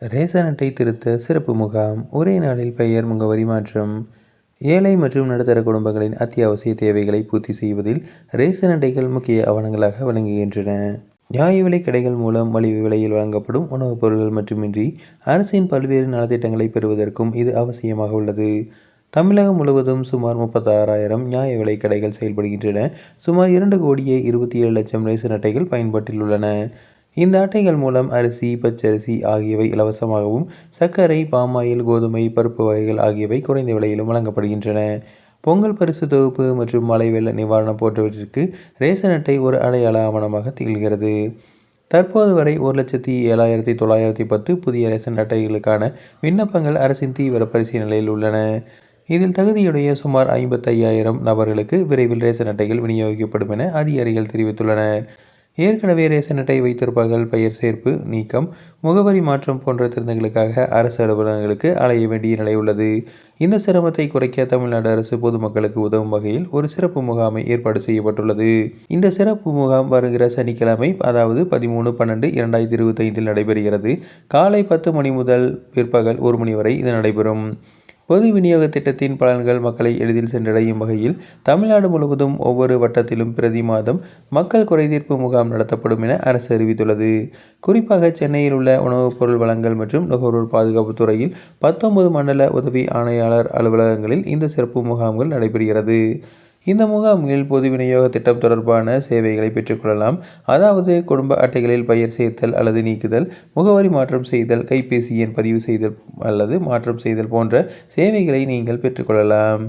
Ration அட்டை திருத்த சிறப்பு முகாம். ஒரே நாளில் பெயர், முகவரி மாற்றம். ஏழை மற்றும் நடுத்தர குடும்பங்களின் அத்தியாவசிய தேவைகளை பூர்த்தி செய்வதில் ரேசன் அட்டைகள் முக்கிய ஆவணங்களாக விளங்குகின்றன. நியாய விலைக் கடைகள் மூலம் மலிவு விலையில் வழங்கப்படும் உணவுப் பொருட்கள் மட்டுமின்றி அரசின் பல்வேறு நலத்திட்டங்களை பெறுவதற்கும் இது அவசியமாக உள்ளது. தமிழகம் முழுவதும் சுமார் 36,000 நியாய விலைக் கடைகள் செயல்படுகின்றன. சுமார் 2,27,00,000 ரேசன் அட்டைகள் பயன்பாட்டில் உள்ளன. இந்த அட்டைகள் மூலம் அரிசி, பச்சரிசி ஆகியவை இலவசமாகவும், சர்க்கரை, பாமாயில், கோதுமை, பருப்பு வகைகள் ஆகியவை குறைந்த விலையிலும் வழங்கப்படுகின்றன. பொங்கல் பரிசு தொகுப்பு மற்றும் மழை வெள்ள நிவாரணம் போன்றவற்றிற்கு ரேசன் அட்டை ஒரு அடையாள ஆவணமாக திகழ்கிறது. தற்போது வரை 1,07,910 புதிய ரேசன் அட்டைகளுக்கான விண்ணப்பங்கள் அரசின் தீவிர பரிசீலனையில் உள்ளன. இதில் தகுதியுடைய சுமார் 55,000 நபர்களுக்கு விரைவில் ரேசன் அட்டைகள் விநியோகிக்கப்படும் என அதிகாரிகள் தெரிவித்துள்ளனர். ஏற்கனவே ரேசன் அட்டை வைத்திருப்பவர்கள் பெயர் சேர்ப்பு, நீக்கம், முகவரி மாற்றம் போன்ற திருத்தங்களுக்காக அரசு அலுவலகங்களுக்கு அலைய வேண்டிய நிலை உள்ளது. இந்த சிரமத்தை குறைக்க தமிழ்நாடு அரசு பொதுமக்களுக்கு உதவும் வகையில் ஒரு சிறப்பு முகாமை ஏற்பாடு செய்யப்பட்டுள்ளது. இந்த சிறப்பு முகாம் வருகிற சனிக்கிழமை, அதாவது 13/12/2025 நடைபெறுகிறது. காலை 10 மணி முதல் பிற்பகல் 1 மணி வரை இது நடைபெறும். பொது விநியோக திட்டத்தின் பலன்கள் மக்களை எளிதில் சென்றடையும் வகையில் தமிழ்நாடு முழுவதும் ஒவ்வொரு வட்டத்திலும் பிரதி மாதம் மக்கள் குறைதீர்ப்பு முகாம் நடத்தப்படும் என அரசு அறிவித்துள்ளது. குறிப்பாக சென்னையில் உள்ள உணவுப் பொருள் வழங்கல் மற்றும் நுகர்வோர் பாதுகாப்பு துறையில் 19 மண்டல உதவி ஆணையாளர் அலுவலகங்களில் இந்த சிறப்பு முகாம்கள் நடைபெறுகிறது. இந்த முகாம்களில் பொது விநியோக திட்டம் தொடர்பான சேவைகளை பெற்றுக்கொள்ளலாம். அதாவது குடும்ப அட்டைகளில் பெயர் சேர்த்தல் அல்லது நீக்குதல், முகவரி மாற்றம் செய்தல், கைபேசி எண் பதிவு செய்தல் அல்லது மாற்றம் செய்தல் போன்ற சேவைகளை நீங்கள் பெற்றுக்கொள்ளலாம்.